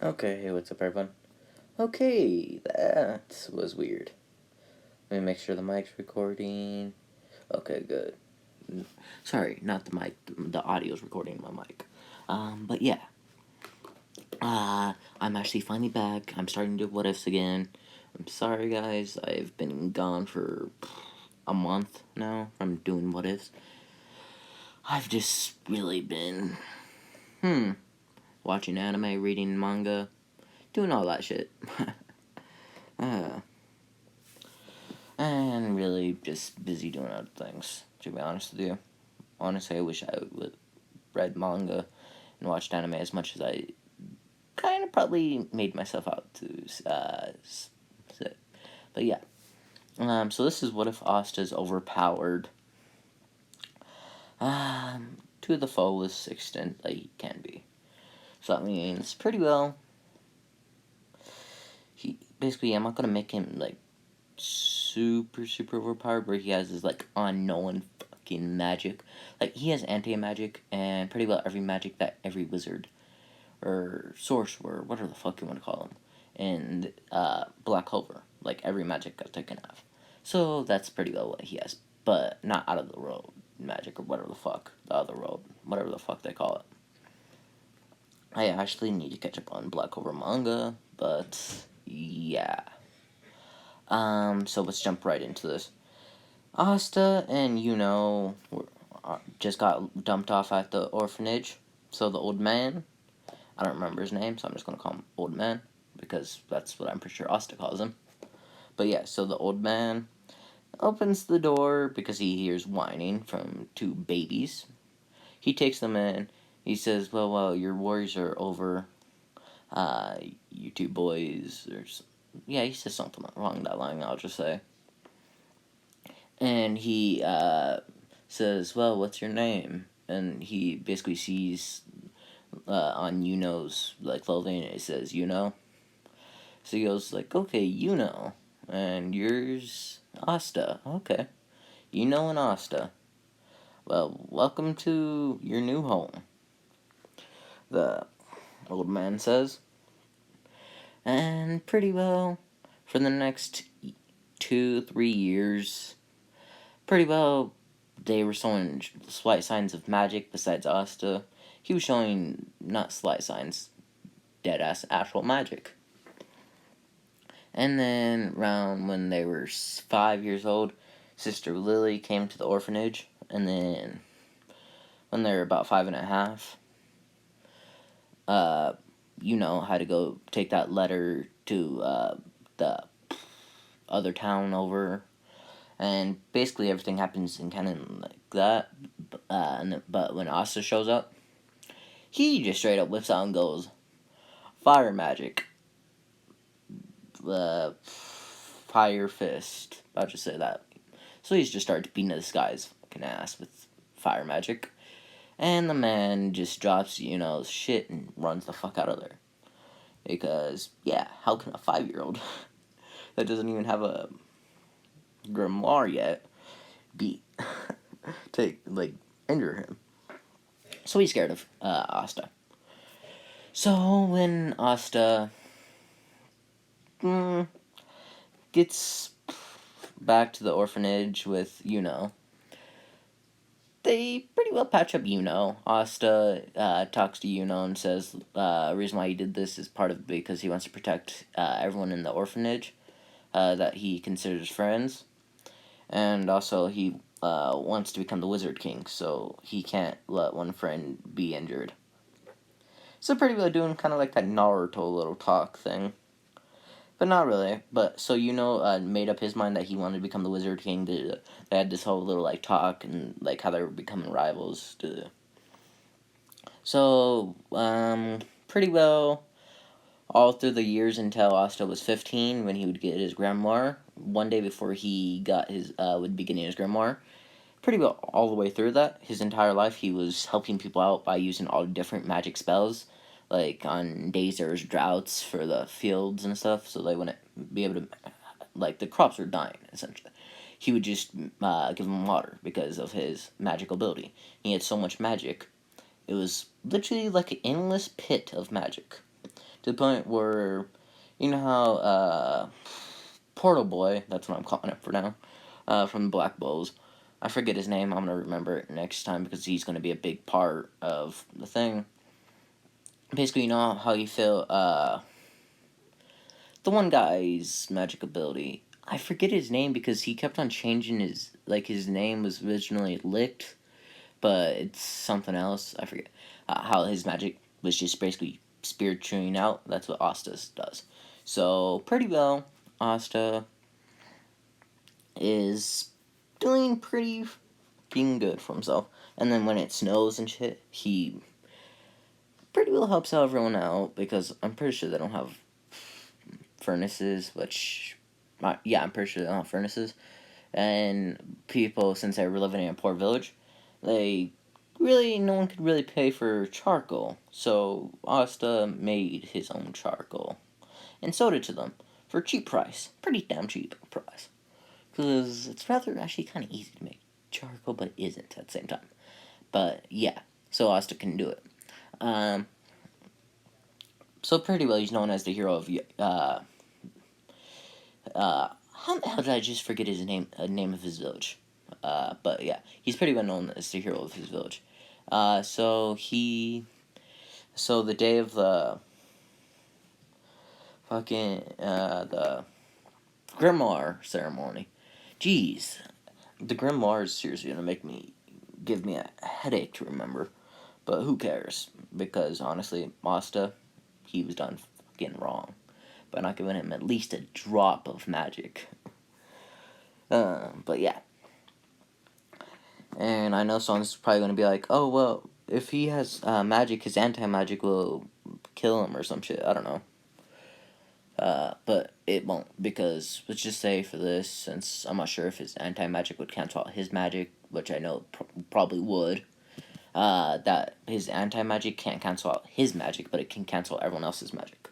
Okay, hey, what's up, everyone? Okay, that was weird. Let me make sure the mic's recording. Okay, good. Sorry, not the mic. The audio's recording my mic. But yeah. I'm actually finally back. I'm starting to do what ifs again. I'm sorry, guys. I've been gone for a month now. I'm doing what ifs. I've just really been, watching anime, reading manga, doing all that shit. And really just busy doing other things, to be honest with you. Honestly, I wish I would read manga and watched anime as much as I kind of probably made myself out to say. But yeah. So this is what if Asta's overpowered to the fullest extent that he can be. So that means pretty well. I'm not gonna make him like super overpowered where he has his like unknown fucking magic. Like he has anti-magic and pretty well every magic that every wizard or sorcerer, whatever the fuck you want to call him, and Black Clover, like every magic that they can have. So that's pretty well what he has, but not out of the world magic or whatever the fuck, the other world, whatever the fuck they call it. I actually need to catch up on Black Clover manga, but yeah. So let's jump right into this. Asta and just got dumped off at the orphanage. So the old man, I don't remember his name, so I'm just gonna call him Old Man because that's what I'm pretty sure Asta calls him. But yeah, so the old man opens the door because he hears whining from two babies. He takes them in. He says, "Well, your worries are over. You two boys, yeah." He says something wrong that line. I'll just say. And he says, "Well, what's your name?" And he basically sees on Yuno's like clothing, it says Yuno. So he goes like, "Okay, Yuno, and yours Asta. Okay, Yuno and Asta. Well, welcome to your new home." The old man says, and pretty well for the next 2-3 years, pretty well they were showing slight signs of magic besides Asta. He was showing not slight signs, dead ass actual magic. And then around when they were 5 years old, Sister Lily came to the orphanage. And then when they were about 5.5, had to go take that letter to the other town over. And basically everything happens in kind of like that. But when Asta shows up, he just straight up whips out and goes, "Fire magic. Fire fist." I'll just say that. So he's just started beating this guy's fucking ass with fire magic. And the man just drops, shit and runs the fuck out of there. Because, yeah, how can a 5-year-old that doesn't even have a grimoire yet injure him? So he's scared of Asta. So when Asta gets back to the orphanage with they pretty well patch up Asta talks to and says the reason why he did this is part of because he wants to protect everyone in the orphanage that he considers friends. And also he wants to become the Wizard King, so he can't let one friend be injured. So pretty well doing kind of like that Naruto little talk thing. But not really. But so made up his mind that he wanted to become the Wizard King. They had this whole little like talk and like how they were becoming rivals. So pretty well all through the years until Asta was 15 when he would get his grimoire. One day before he got would be getting his grimoire. Pretty well all the way through that, his entire life he was helping people out by using all different magic spells. Like on days there was droughts for the fields and stuff, so they wouldn't be able to, like the crops were dying essentially. He would just give them water because of his magical ability. He had so much magic, it was literally like an endless pit of magic. to the point where, you know how, Portal Boy, that's what I'm calling it for now, from the Black Bulls, I forget his name, I'm going to remember it next time because he's going to be a big part of the thing. Basically, you know how you feel, the one guy's magic ability, I forget his name because he kept on changing his name was originally Licked, but it's something else, I forget, how his magic was just basically spirit chewing out, that's what Asta's does. So, pretty well, Asta is doing pretty fucking good for himself. And then when it snows and shit, he pretty well helps everyone out because I'm pretty sure they don't have furnaces, which, yeah, I'm pretty sure they don't have furnaces. And people, since they were living in a poor village, no one could really pay for charcoal. So Asta made his own charcoal and sold it to them for a cheap price. Pretty damn cheap price. Because it's rather actually kind of easy to make charcoal, but it isn't at the same time. But yeah, so Asta can do it. So pretty well, he's known as the hero of how the hell did I just forget his name of his village? But yeah, he's pretty well known as the hero of his village. So the day of the fucking the Grimoire ceremony. Jeez, the Grimoire is seriously gonna give me a headache to remember. But who cares? Because honestly, Asta, he was done fucking wrong by not giving him at least a drop of magic. But yeah. And I know someone's probably going to be like, oh, well, if he has magic, his anti-magic will kill him or some shit. I don't know. But it won't, because let's just say for this, since I'm not sure if his anti-magic would cancel out his magic, which I know probably would, that his anti-magic can't cancel out his magic, but it can cancel everyone else's magic.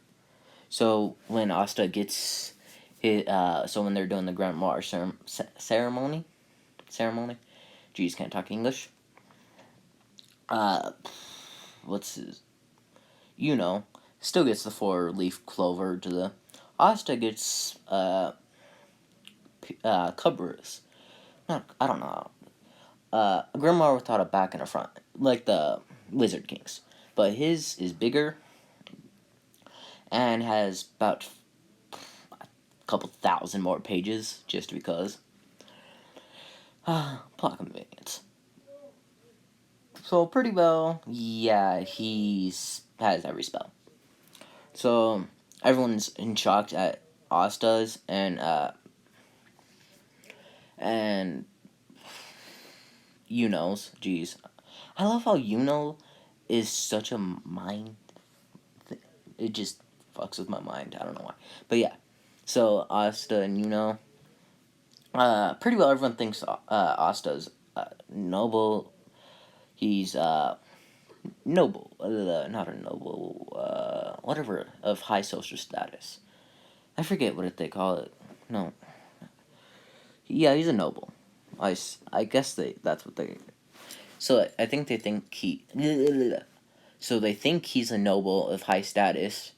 So when Asta gets so when they're doing the Grimoire ceremony, geez, can't talk English. What's his, still gets the 4-leaf clover to the, Asta gets, Cubberus. I don't know. A Grimoire without a back and a front, like the Wizard King's. But his is bigger and has about a couple thousand more pages, just because. Plot convenience. So pretty well, yeah, has every spell. So everyone's in shock at Asta's and Yuno's. Jeez, I love how Yuno is such a mind. It just fucks with my mind. I don't know why, but yeah. So Asta and Yuno. Pretty well, everyone thinks Asta's noble. He's noble, not a noble, whatever, of high social status. I forget what they call it. No. Yeah, he's a noble. I guess that's what they. So I think they think he. So they think he's a noble of high status,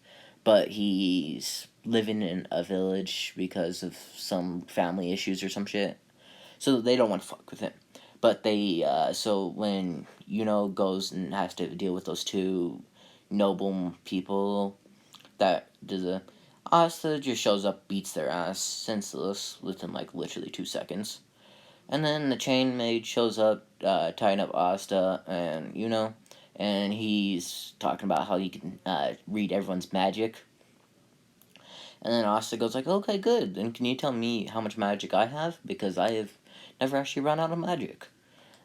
but he's living in a village because of some family issues or some shit. So they don't want to fuck with him. But so when goes and has to deal with those two noble people, that does a, Asta just shows up, beats their ass, senseless, within like literally 2 seconds. And then the chain maid shows up, tying up Asta, and and he's talking about how he can read everyone's magic. And then Asta goes like, okay, good, then can you tell me how much magic I have? Because I have never actually run out of magic.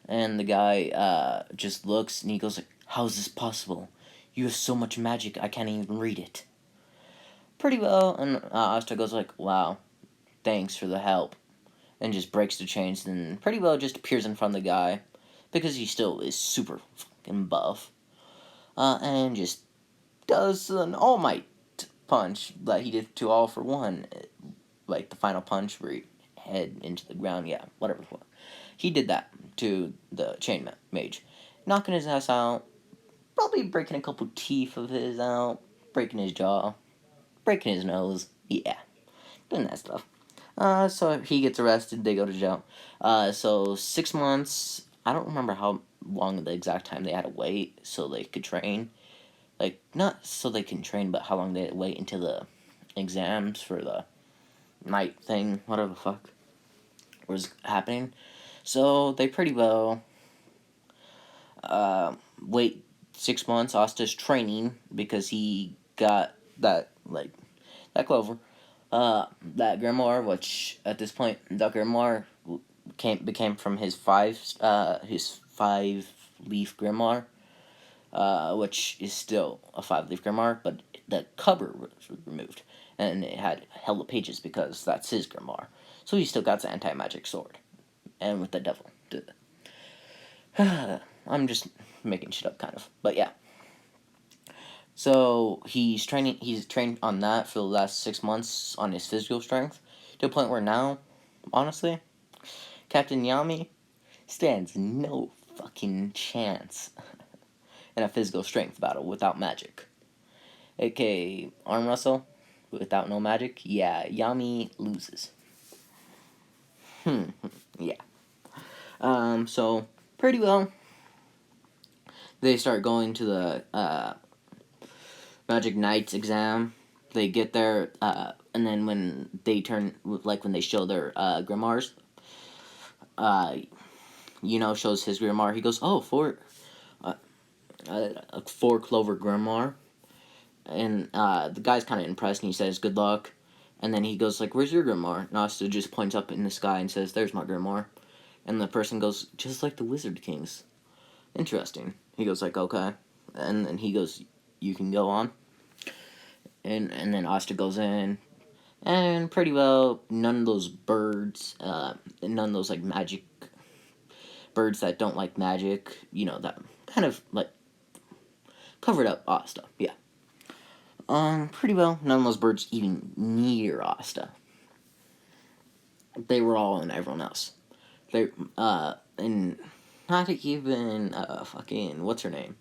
And the guy just looks and he goes like, how is this possible? You have so much magic, I can't even read it. Pretty well, and Asta goes like, wow, thanks for the help. And just breaks the chains and pretty well just appears in front of the guy, because he still is super fucking buff. And just does an All Might punch that he did to All for One. Like the final punch where he head into the ground, yeah, whatever. He did that to the chain mage, knocking his ass out, probably breaking a couple teeth of his out, breaking his jaw, breaking his nose. Yeah, doing that stuff. So he gets arrested. They go to jail. So 6 months. I don't remember how long the exact time they had to wait so they could train. Like, not so they can train, but how long they had to wait until the exams for the night thing, whatever the fuck was happening. So they pretty well wait 6 months. Asta's training because he got that Clover, that grimoire, which at this point the grimoire became from his five leaf grimoire, which is still a 5-leaf grimoire, but the cover was removed and it had hella pages because that's his grimoire. So he still got the anti-magic sword, and with the devil. I'm just making shit up, kind of, but yeah. So he's trained on that for the last 6 months on his physical strength, to a point where now, honestly, Captain Yami stands no fucking chance in a physical strength battle without magic. AKA arm wrestle without no magic. Yeah, Yami loses. Yeah. So pretty well, they start going to the Magic Knights exam. They get there, and then when they when they show their grimoires, shows his grimoire. He goes, "Oh, a 4-clover grimoire," and the guy's kind of impressed, and he says, "Good luck." And then he goes like, "Where's your grimoire?" And Asta just points up in the sky and says, "There's my grimoire." And the person goes, "Just like the Wizard Kings." Interesting. He goes like, "Okay," and then he goes, "You can go on." And then Asta goes in, and pretty well, none of those birds, none of those like magic birds that don't like magic, that kind of like covered up Asta. Yeah. Pretty well, none of those birds even near Asta. They were all in everyone else. They and not even fucking what's her name.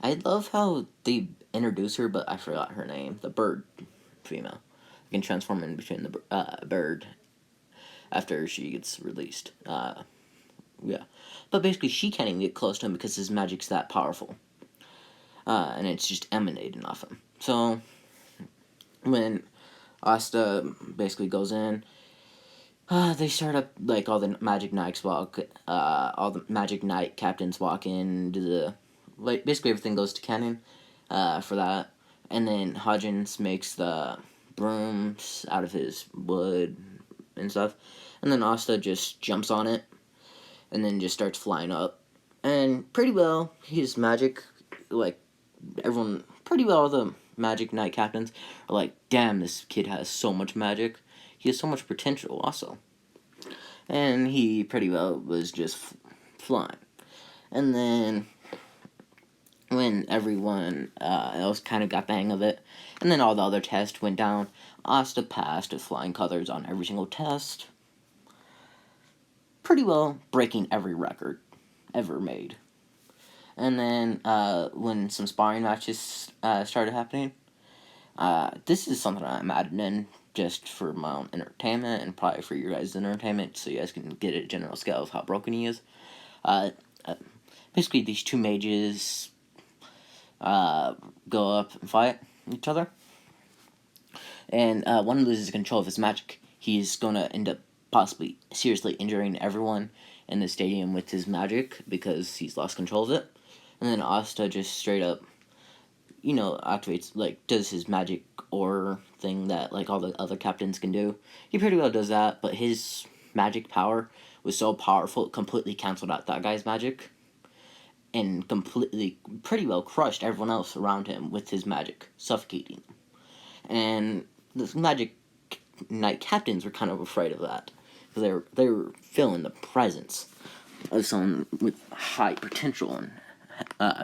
I love how they introduce her, but I forgot her name. The bird female. I can transform in between the bird after she gets released. Yeah. But basically, she can't even get close to him because his magic's that powerful. And it's just emanating off him. So, when Asta basically goes in, they start up, like, all the Magic Knights all the Magic Knight captains walk into the, like, basically everything goes to canon, for that. And then Hodgins makes the brooms out of his wood and stuff. And then Asta just jumps on it, and then just starts flying up. And pretty well, his magic, like, pretty well the Magic Knight captains are like, damn, this kid has so much magic. He has so much potential, also. And he pretty well was just flying. And then, when everyone else kind of got the hang of it, and then all the other tests went down, Asta passed with flying colors on every single test. Pretty well breaking every record ever made. And then when some sparring matches started happening, this is something I'm adding in just for my own entertainment and probably for your guys' entertainment, so you guys can get a general scale of how broken he is. Basically, these two mages go up and fight each other, and one loses control of his magic. He's going to end up possibly seriously injuring everyone in the stadium with his magic because he's lost control of it. And then Asta just straight up, activates, like, does his magic aura thing that, like, all the other captains can do. He pretty well does that, but his magic power was so powerful it completely canceled out that guy's magic and pretty well crushed everyone else around him with his magic, suffocating them. And the Magic Knight captains were kind of afraid of that. They were feeling the presence of someone with high potential and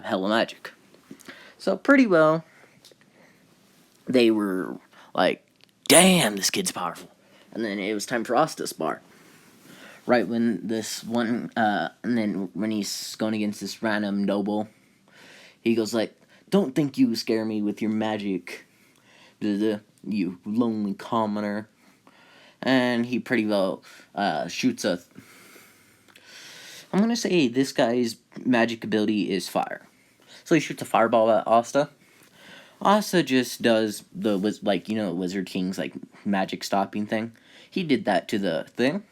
hella magic. So pretty well, they were like, damn, this kid's powerful. And then it was time for us to spar. Right when this one, and then when he's going against this random noble, he goes like, Don't think you scare me with your magic, you lonely commoner. And he pretty well shoots a. I'm gonna say this guy's magic ability is fire. So he shoots a fireball at Asta. Asta just does the Wizard King's like magic stopping thing. He did that to the thing,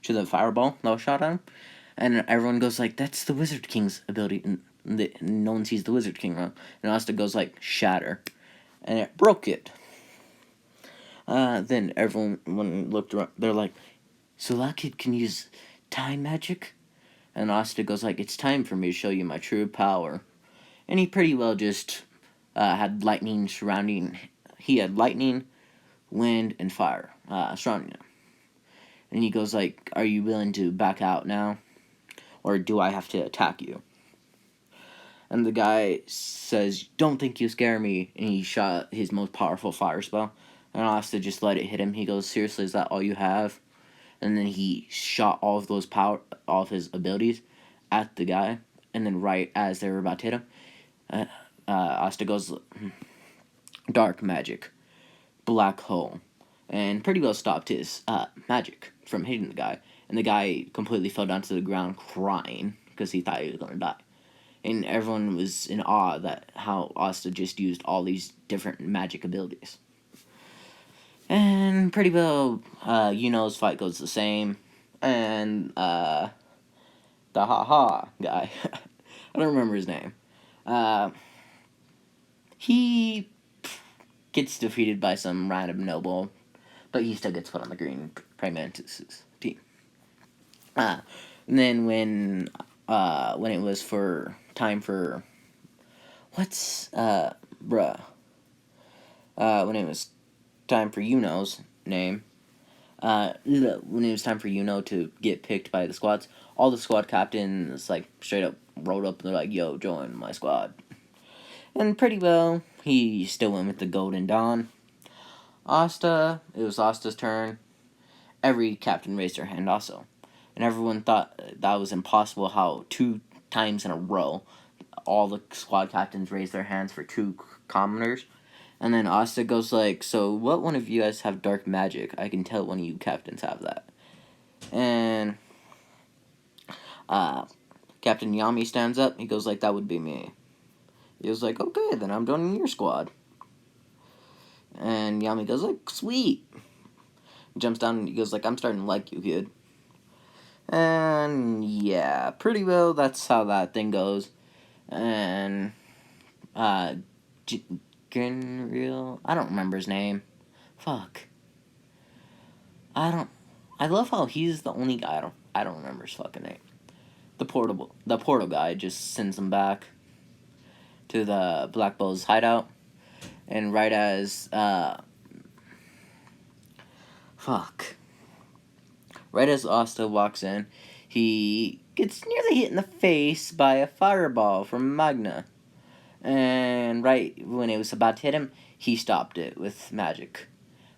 to the fireball that was shot at him, and everyone goes like, "That's the Wizard King's ability." And no one sees the Wizard King wrong. And Asta goes like, "Shatter," and it broke it. Then everyone looked around. They're like, "So that kid can use time magic?" And Asta goes like, "It's time for me to show you my true power." And he pretty well just had lightning surrounding. He had lightning, wind, and fire surrounding him. And he goes like, "Are you willing to back out now, or do I have to attack you?" And the guy says, "Don't think you scare me." And he shot his most powerful fire spell. And Asta just let it hit him. He goes, "Seriously, is that all you have?" And then he shot all of his abilities at the guy. And then right as they were about to hit him, Asta goes, "Dark magic, black hole," and pretty well stopped his magic from hitting the guy. And the guy completely fell down to the ground crying because he thought he was going to die. And everyone was in awe that how Asta just used all these different magic abilities. And pretty well, his fight goes the same. And the ha-ha guy, I don't remember his name. He gets defeated by some random noble, but he still gets put on the Green Prime Mantis' team. And then when it was for time for when it was time for Yuno's name, when it was time for Yuno to get picked by the squads, all the squad captains like straight up rolled up and they're like, "Yo, join my squad." And pretty well, he still went with the Golden Dawn. It was Asta's turn. Every captain raised their hand also. And everyone thought that was impossible how 2 times in a row all the squad captains raised their hands for 2 commoners. And then Asta goes like, "So what one of you guys have dark magic? I can tell one of you captains have that." And Captain Yami stands up. He goes like, "That would be me." He was like, "Okay, then I'm joining your squad." And Yami goes like, "Sweet." He jumps down and he goes like, "I'm starting to like you, kid." And yeah, pretty well that's how that thing goes. And Genreal, I don't remember his name. Fuck. I love how he's the only guy I don't remember his fucking name. The portal guy just sends him back to the Black Bull's hideout. And right as right as Asta walks in, he gets nearly hit in the face by a fireball from Magna. And right when it was about to hit him, he stopped it with magic.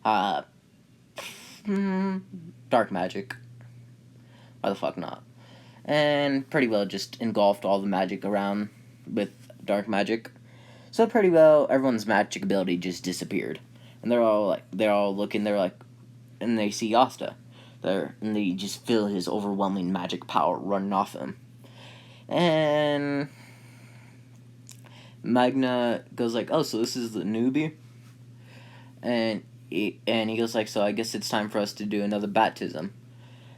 Dark magic. Why the fuck not? And pretty well just engulfed all the magic around with dark magic. So pretty well everyone's magic ability just disappeared. And they're all looking, and they see Asta there, and they just feel his overwhelming magic power running off him. And Magna goes like, "Oh, so this is the newbie?" And he goes like, "So I guess it's time for us to do another baptism."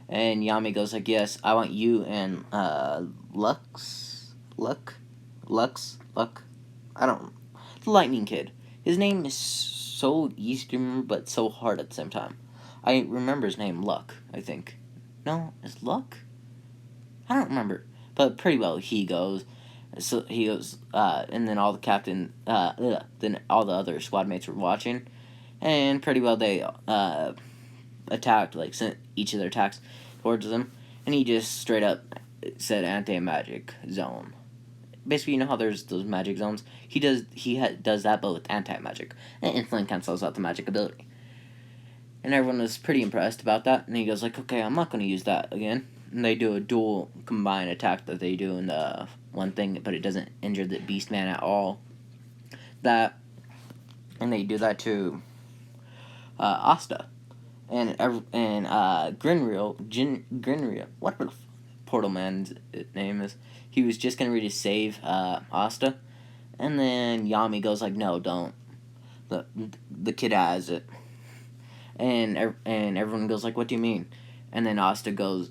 And Yami goes like, "Yes, I want you and Lux, I don't know. The Lightning Kid. His name is so Eastern but so hard at the same time. I remember his name, Luck, I think. No, is Luck? I don't remember. But pretty well he goes. So he goes, and then all the then all the other squad mates were watching. And pretty well they attacked, like sent each of their attacks towards him. And he just straight up said anti-magic zone. Basically, you know how there's those magic zones? He does that, but with anti-magic. And instantly cancels out the magic ability. And everyone was pretty impressed about that. And he goes like, "Okay, I'm not going to use that again." And they do a dual combined attack that they do in the one thing, but it doesn't injure the Beastman at all. And they do that to Asta. And Grinreal, whatever the Portal Man's name is, he was just getting ready to save Asta, and then Yami goes like, "No, don't. The kid has it." And everyone goes like, "What do you mean?" And then Asta goes,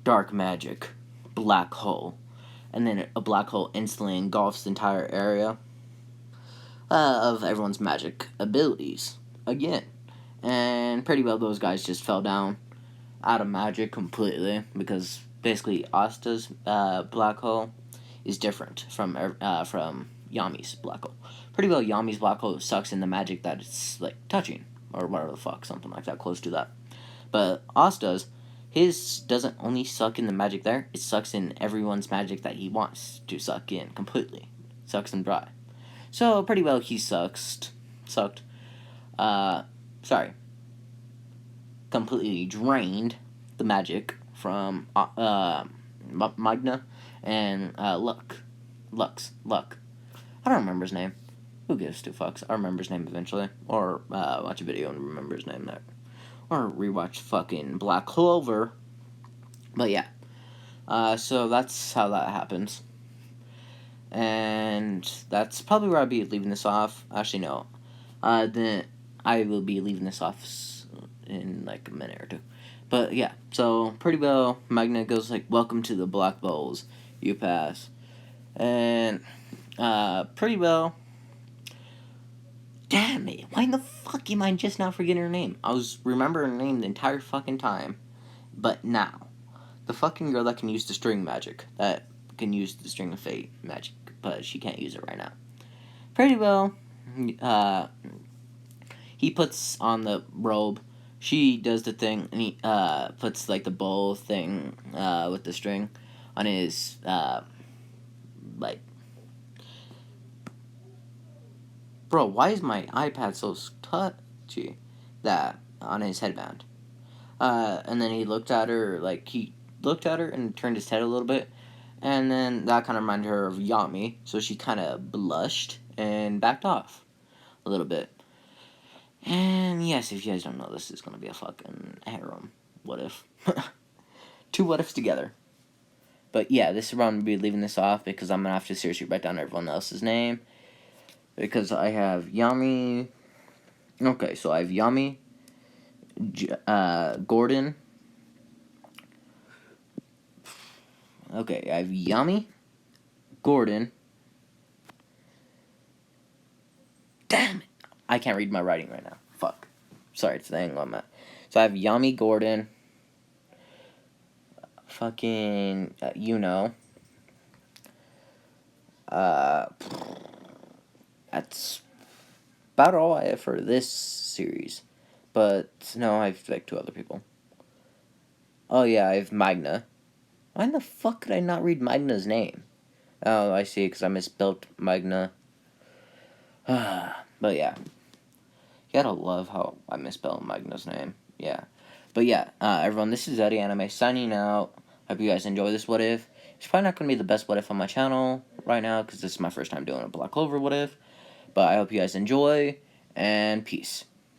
"Dark magic, black hole," and then a black hole instantly engulfs the entire area of everyone's magic abilities again. And pretty well those guys just fell down out of magic completely, because basically Asta's black hole is different from Yami's black hole. Pretty well Yami's black hole sucks in the magic that it's like touching, or whatever the fuck, something like that, close to that. But Asta's, his doesn't only suck in the magic there, it sucks in everyone's magic that he wants to suck in completely. Sucks them dry. So pretty well he sucked. Completely drained the magic from Magna and Lux. I don't remember his name. Who gives two fucks? I'll remember his name eventually. Or watch a video and remember his name there. Or rewatch fucking Black Clover. But yeah. So that's how that happens. And that's probably where I'll be leaving this off. Actually, no. Then I will be leaving this off in like a minute or two. But yeah, so pretty well Magna goes like, "Welcome to the Black Bowls. You pass." And pretty well, damn it, why in the fuck am I just now forgetting her name? I was remembering her name the entire fucking time. But now, the fucking girl that can use the string magic, that can use the string of fate magic, but she can't use it right now. Pretty well, he puts on the robe. She does the thing, and he puts like the bow thing with the string on his like. Bro, why is my iPad so touchy? That on his headband. And then he looked at her and turned his head a little bit, and then that kind of reminded her of Yami, so she kind of blushed and backed off a little bit. And yes, if you guys don't know, this is gonna be a fucking harem. What if? Two what ifs together. But yeah, this is where I'm gonna be leaving this off, because I'm gonna have to seriously write down everyone else's name. Because I have Yami. Okay, so I have Yami, Gordon. Okay, I have Yami, Gordon. Damn it! I can't read my writing right now. Fuck. Sorry, it's the angle I'm at. So I have Yami, Gordon. Fucking, that's about all I have for this series. But no, I have like two other people. Oh yeah, I have Magna. Why in the fuck could I not read Magna's name? Oh, I see, because I misspelled Magna. But yeah. You gotta love how I misspelled Magna's name. Yeah. But yeah, everyone, this is Eddie Anime signing out. Hope you guys enjoy this what if. It's probably not going to be the best what if on my channel right now, because this is my first time doing a Black Clover what if. But I hope you guys enjoy, and peace.